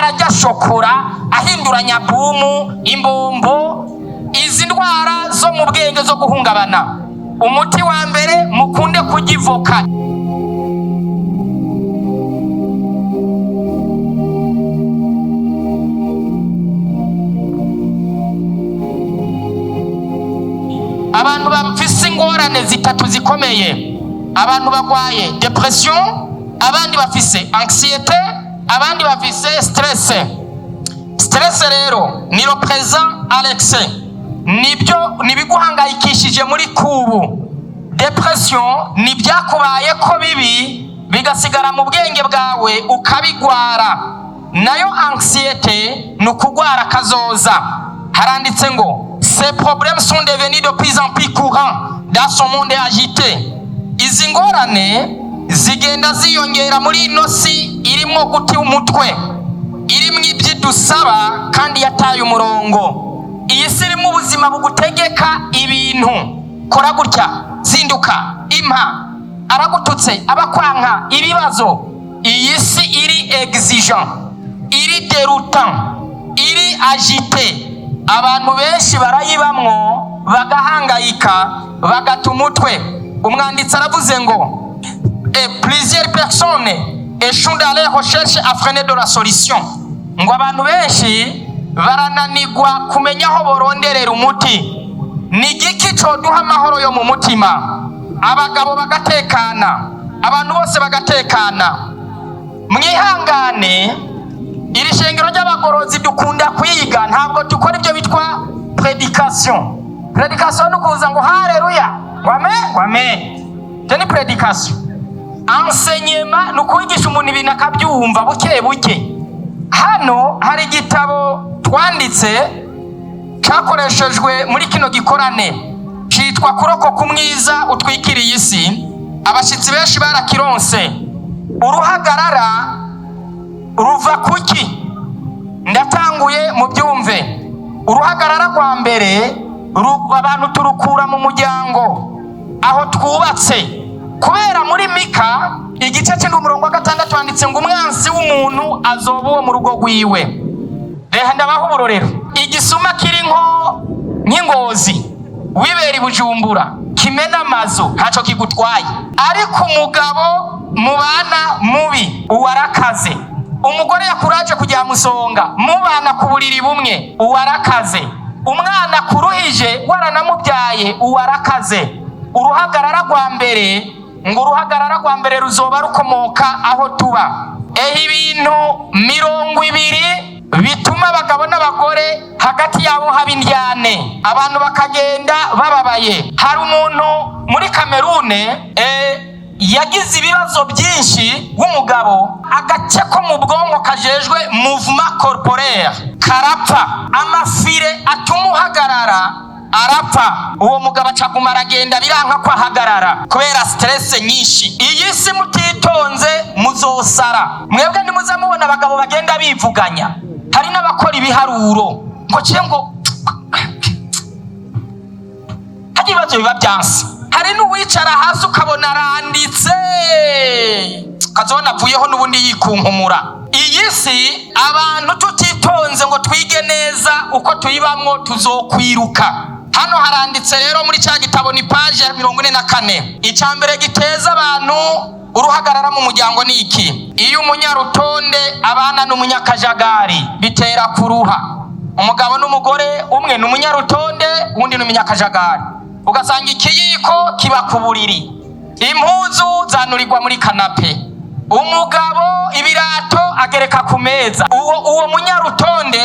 arajya shokora ahinduranya bumu imbombo. Izi ndwara zo mu bwenge zo guhungabana, umuti wa mbere mukunde kugivoka. Abantu bafise ingorane zitatu zikomeye: abantu bagwaye depression, abandi bafise anxiety, abandi bafise stress. Stress rero ni le présent à l'excès, nibyo nibiguhangayikishije muri kubu. Depression ni byakubaye ko bibi bigasigara mu bwenge bwawe ukabigwara. Nayo anxiety ni ukugwara kazoza. Haranditse ngo ces problèmes sont devenus de plus en plus courants dans son monde agité. Izi ngorane zigenda ziyongera muri ino si irimo guti umutwe, irimo ibyidusaba kandi yataye umurongo. Iyi si irimo ubuzima bugutegeka ibintu: kora gutya, zinduka, impa, aragututse, abakwanka, ibibazo. Iyi si iri exigeant, iri déroutant, iri agité. Abantu benshi barayibamwo bagahangayika bagata umutwe. Umwanditsi aravuze ngo plusieurs personnes échouent dans leur recherche à freiner de la solution. Ngo abantu benshi barananigwa kumenya aho boronderera umuti. Ni igiki coduha amahoro yo mu mutima? Abagabo bagatekana, abantu bose bagatekana. Mwihangane, iri shengero ry'abagorozi dukunda kwiga, ntabwo dukora ibyo bitwa prédication. Prédication nukuza ngo haleluya, wame teni prédication. Enseignement nukwigisha umuntu ibintu akabyumva buke buke. Hano hari igitabo twanditse cyakoreshejwe muri kino gikorane cyitwa Kuroko kumwiza utwikiriye isi. Abashitsi benshi barakironse. Uruhagarara ruva kuki? Ndatanguye mu byumve. Uruhagarara rwa mbere abantu turukura mu muryango aho twubatse. Kubera muri Mika igice cy'umurongo wa 6 wanditse ngo umwansi w'umuntu azoba uwo mu rugo rwiwe. Reha ndabaho uburorero: igisuma kiri nk'ingozi wibera i Bujumbura kimena amazu ntaco kigutwaye, ariko umugabo mubana mubi uwarakaze. Umugore yakuraje kujya musonga mubana ku buriri bumwe uwarakaze. Umwana kuruhije waranamubyaye uwarakaze. Uruhagarara rwa mbere ngo uruhagarara rwa mbere ruzoba rukomoka aho tuba. Ibintu 20 bituma abagabo n'abagore hagati yabo haba indyane, abantu bakagenda bababaye. Hari umuntu muri Kamerune yagize ibibazo byinshi w'umugabo, agace ko mu bwonko kajejwe mouvement corporel karapfa, amafire atuma uhagarara arapfa. Uwo mugabo acaguma aragenda biranka ko ahagarara kubera stress nyinshi. Iyi si mutitonze muzosara. Mwebwe ntimuzamubona abagabo bagenda bivuganya. Hari n'abakora ibiharuro ngo ciye ngo hari ibibazo biba byansi. Hari n'uwicara hasi ukabona aranditse kazona avuyeho n'ubundi yikunkumura. Iyi si abantu tutitonze ngo twige neza uko tuyibamwo tuzokwiruka. Hano haranditse rero muri cya gitabo ni page 44. Icambere giteza abantu uruhagarara mu muryango ni iki: iyo umunyarutonde abana n'umunyakajagari bitera kuruha. Umugabo n'umugore umwe n'umunyarutonde undi n'umunyakajagari, ugasanga ikiyiko kiba ku buriri, impuzu zanurirwa muri kanape, umugabo ibirato agereka ku meza. Uwo munyarutonde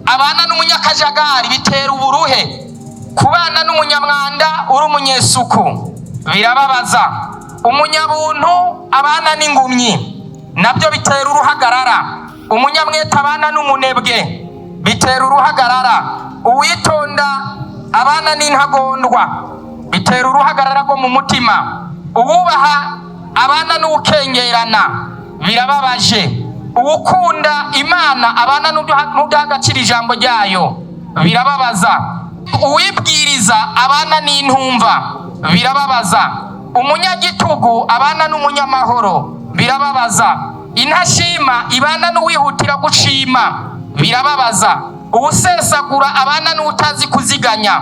abana n'umunyakajagari bitera uburuhe. Kubana n'umunyamwanda uri umunyesuku birababaza. Umunyabuntu abana n'ingumyi nabyo bitera uruhagarara. Umunyamwete abana n'umunebwe bitera uruhagarara. Uwitonda abana n'intagondwa bitera uruhagarara rwo mu mutima. Uwubaha abana n'ukengerana birababaje. Uwukunda Imana abana n'udahagacira ijambo ryayo birababaza. Uwibwiriza abana n'intumva birababaza. Umunyagitugu abana n'umunyamahoro birababaza. Intashima ibana n'uwihutira guca gushima birababaza. Uwusesagura abana n'utazi kuziganya.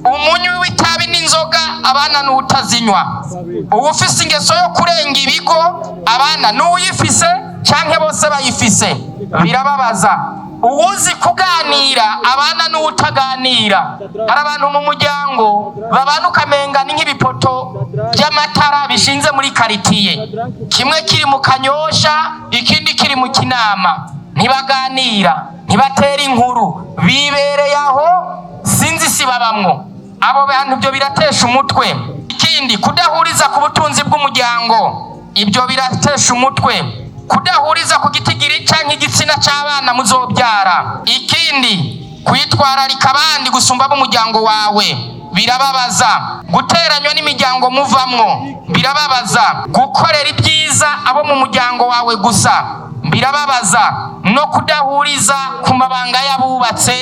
Umunywi w'itabi n'inzoga abana n'utazinywa. Uwufise ingeso yo kurenga ibigo abana n'uyifise canke bose bayifise birababaza. Uwuzi kuganira abana n'utaganira. Hari abantu mu muryango babana ukamenga ni nk'ibipoto by'amatara bishinze muri karitiye, kimwe kiri mu Kanyosha ikindi kiri mu Kinama. Ntibaganira, ntibatera inkuru, bibereye aho sinzi si babamwo. Abo bantu byo biratesha umutwe. Ikindi, kudahuriza ku butunzi bw'umuryango, ibyo biratesha umutwe. Kudahuriza ku gitigiri canke igitsina c'abana muzobyara. Ikindi, kwitwararika abandi gusumba b'umuryango wawe birababaza. Guteranywa n'imiryango muvamwo birababaza. Gukorera ibyiza abo mu muryango wawe gusa birababaza. No kudahuriza ku mabanga y'abubatse,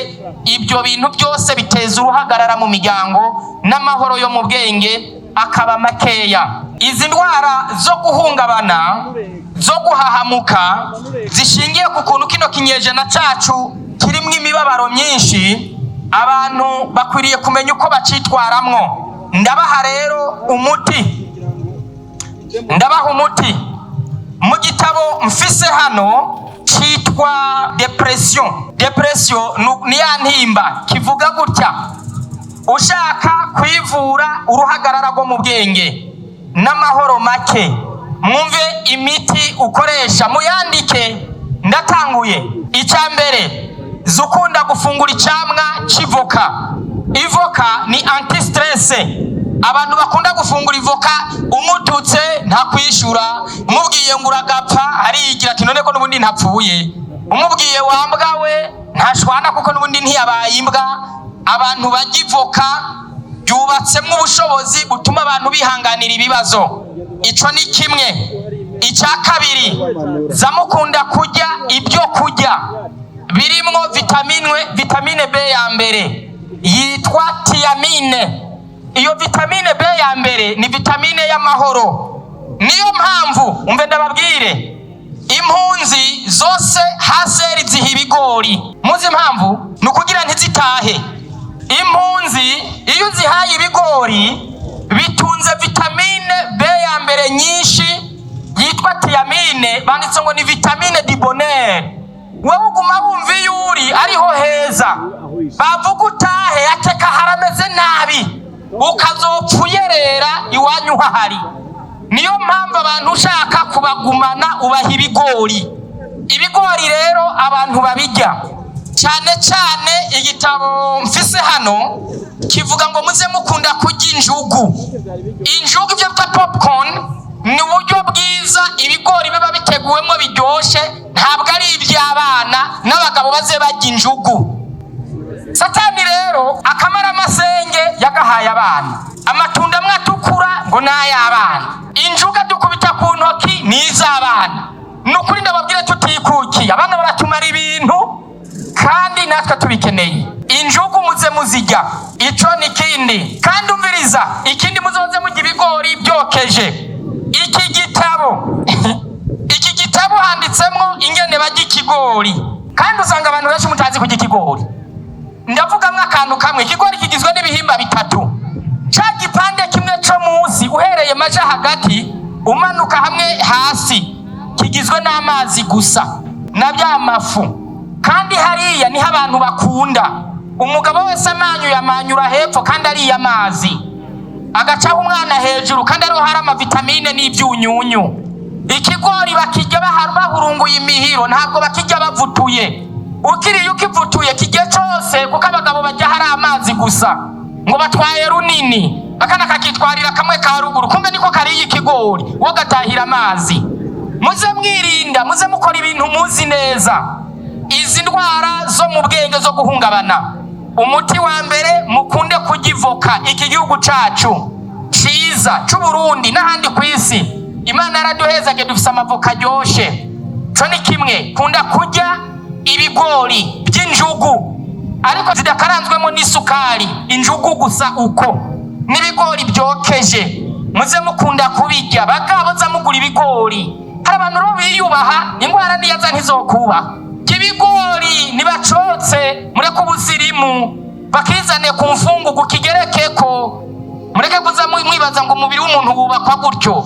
ibyo bintu byose biteza uruhagarara mu miryango n'amahoro yo mu bwenge akaba makeya. Izi ndwara zo guhungabana, zo guhahamuka zishingiye ku kuntu kino kinyejana cacu kirimwo imibabaro myinshi, abantu bakwiriye kumenya uko bacitwaramwo. Ndabaha rero umuti mu gitabo mfise hano citwa depression. Ni ya ntimba kivuga gutya: ushaka kwivura uruhagarara rwo mu bwenge n'amahoro make, mwumve imiti ukoresha, muyandike. Ndatanguye. Icya mbere, zukunda gufungura icamwa c'ivoka. Ivoka ni anti stress. Abantu bakunda gufungura ivoka, umututse nta kwishura, umubwiye ngo uragapfa arigira ati none ko n'ubundi ntapfuye, umubwiye wambwawe ntashwana kuko n'ubundi ntiyabaye imbwa. Abantu barya ivoka byubatsemo ubushobozi butuma abantu bihanganira ibibazo. Ico ni kimwe. Icya kabiri, zamukunda kurya ibyo kurya birimwo vitamine B ya mbere yitwa thiamine. Iyo vitamine B ya mbere ni vitamine y'amahoro. Niyo mpamvu umve ndababwire, impunzi zose haseri ziha ibigori. Muzi impamvu? Nukugira ntizitahe. Impunzi iyo uzihaye ibigori bitunze vitamine B ya mbere nyinshi yitwa thiamine, banditse ngo ni vitamine du bonheur. Wowe uguma wumva iyo uri ariho heza, bavuga utahe ateka harameze nabi, ukazopfuyerera iwanyu hahari. Niyo mpamvu abantu ushaka kubagumana ubaha ibigori. Ibigori rero abantu babijya cyane cyane. Igitabo mfise hano kivuga ngo muze mukunda kurya injugu. Injugu byo bita popcorn ni uburyo bwiza ibigori biba biteguwemo biryoshe, ntabwo ari iby'abana n'abagabo baze barya injugu. Satani rero akamara amasenge yagahaye abana. Amatunda amwe atukura ngo n'ay'abana, injuga dukubita ku ntoki n'iz'abana. Nukuri ndababwira tutikukiye, abana baratumara ibintu kandi natwe tubikeneye. Injugu muze muzijya. Ico ni kindi. Kandi umviriza, ikindi muzoze mujya ibigori byokeje. Iki gitabo handitsemo ingene bajya ikigori, kandi usanga abantu benshi mutazi kujya ikigori. Ndavugamwe akantu kamwe. Ikigori kigizwe n'ibihimba bitatu. Ca gipande kimwe co munsi uhereye maja hagati umanuka hamwe hasi kigizwe n'amazi gusa na bya mafu. Kandi hariya niho abantu bakunda. Umugabo wese amanyura hepfo kandi ari amazi, agacaho umwana hejuru kandi ariho hari amavitamine n'ibyunyunyu. Ikigori bakijya bahurunguye imihiro, ntabwo bakijya bavutuye. Ukiriye ukivutuye kigiye cyose, kuko abagabo bajya hari amazi gusa ngo batwaye runini, akana kakitwarira kamwe ka ruguru, kumbe niko kariye ikigori wo gatahira amazi. Muze mwirinda, muze mukora ibintu muzi neza. Izi ndwara zo mu bwenge zo guhungabana, umuti wa mbere mukunde kurya ivoka. Iki gihugu cacu ciza c'u Burundi n'ahandi ku isi, Imana yaraduhezage dufise amavoka aryoshe. Co ni kimwe. Kunda kurya ibigori by'injugu ariko zidakaranzwemo n'isukari, injugu gusa uko, n'ibigori byokeje muze mukunda kubijya. Bagabo za mugura ibigori. Hari abantu biyubaha, ingwara niyaza ntizokuba. kibigori nibacotse mureke ubuzirimu bakizane ku mfungugu kigerekeko, mureke kuza mwibaza ngo umubiri w'umuntu wubakwa gutyo.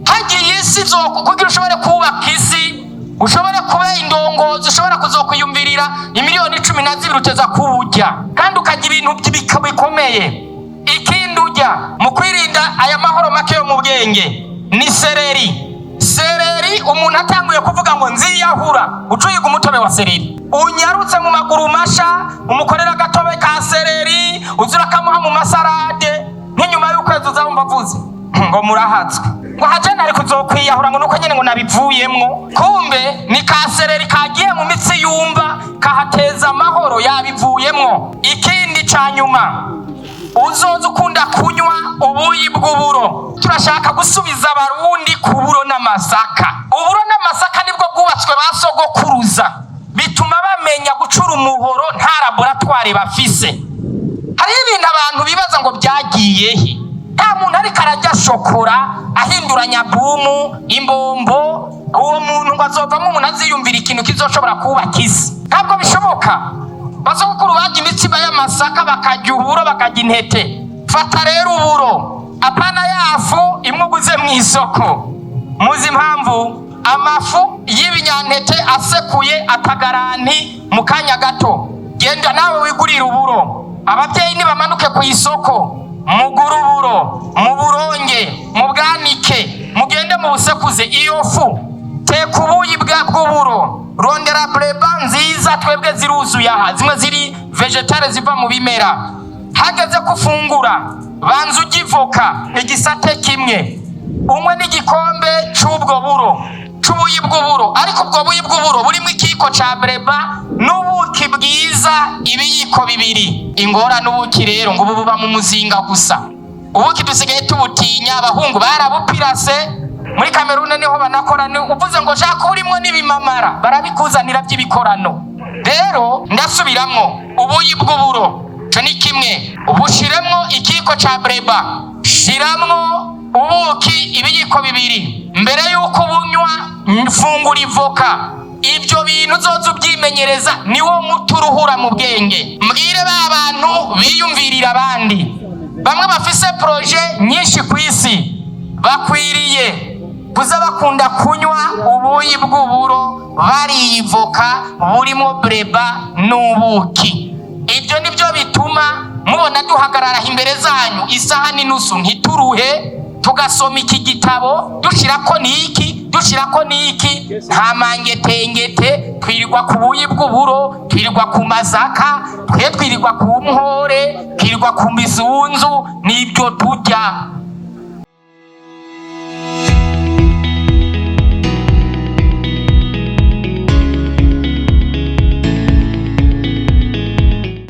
Hagiye isi kugira ushobore kubaka isi, ushobore kuba indongozi, ushobora kuzokwiyumvirira imiliyoni 12 uteza kuwujya kandi ukagira ibintu bikomeye. Ikindi ujya mu kwirinda aya mahoro make yo mu bwenge ni sereri. Sereri umuntu atanguye kuvuga ngo nziyahura, ucuyiga umutobe wa sereri, unyarutse mu maguru masha umukorera agatobe ka sereri uzura kamuha mu masarade, nk'inyuma y'ukwezi uzabumva avuze ngo murahatswe ngo hajana ari kuzokwiyahura ngo nuko nyene ngo nabivuyemwo. Kumbe ni ka sereri kagiye mu mitsi yumva kahateza amahoro yabivuyemwo. Ikindi ca nyuma, uzoza ukunda kunywa ubuyi bw'uburo. Turashaka gusubiza abarundi ku buro n'amasaka. Uburo n'amasaka nibwo bwubatswe basogokuruza, bituma bamenya gucura umuhoro nta laboratoire bafise. Hari ibintu abantu bibaza ngo byagiyehe. Nta muntu ariko arajya shokora ahinduranya bumu imbombo, uwo muntu ngo azovamo umuntu aziyumvira ikintu kizoshobora kubaka isi. Ntabwo bishoboka. Basogokuru bajya imitsiba y'amasaka bakajya uburo bakajya intete. Fata rero uburo, apana yafu imwe mu isoko. Muzi impamvu? Amafu y'ibinyantete asekuye atagaranti mu kanya gato. Genda nawe wigurira uburo. Ababyeyi nibamanuke ku isoko, muguru uburo, mu buronge, mu bwanike, mugende mu busekuze iyo fu. Teka ubuyi bw'uburo, rondera breba nziza twebwe ziruzuye aha, zimwe ziri vegetale ziva mu bimera. Hageze kufungura banza ugivoka igisate kimwe, umwe n'igikombe c'ubwo buro, c'ubuyi bw'uburo, ariko ubwo buyi bw'uburo burimo ikiko ca breba n'ubuki bwiza ibiyiko 2. Ingora n'ubuki rero ngo ubu buba mu muzinga gusa. Ubuki dusigaye tubutinya, abahungu barabupirase. Muri Kamerune niho banakora, uvuze ngo shaka urimwo n'ibimamara barabikuzanira by'ibikorano. Rero ndasubiramwo, ubuyi bw'uburo cyo ni kimwe, ubushiremwo ikiko ca breba, shiramwo ubuki ibiyiko 2. Mbere yuko bunywa mfungura ivoka. Ibyo bintu uzoza ubyimenyereza niwo muturuhura mu bwenge. Mbwire ba bantu biyumvirira abandi, bamwe bafise proje nyinshi ku isi, bakwiriye kuza bakunda kunywa ubuyi bw'uburo bariyivoka burimo breba n'ubuki. Ibyo nibyo bituma mubona duhagarara imbere zanyu isaha n'inusu ntituruhe, tugasoma iki gitabo dushirako niki, nta mangetengete. Twirirwa ku buyi bw'uburo, twirirwa ku masaka, twirirwa ku muhore, twirirwa ku mizunzu, nibyo turya.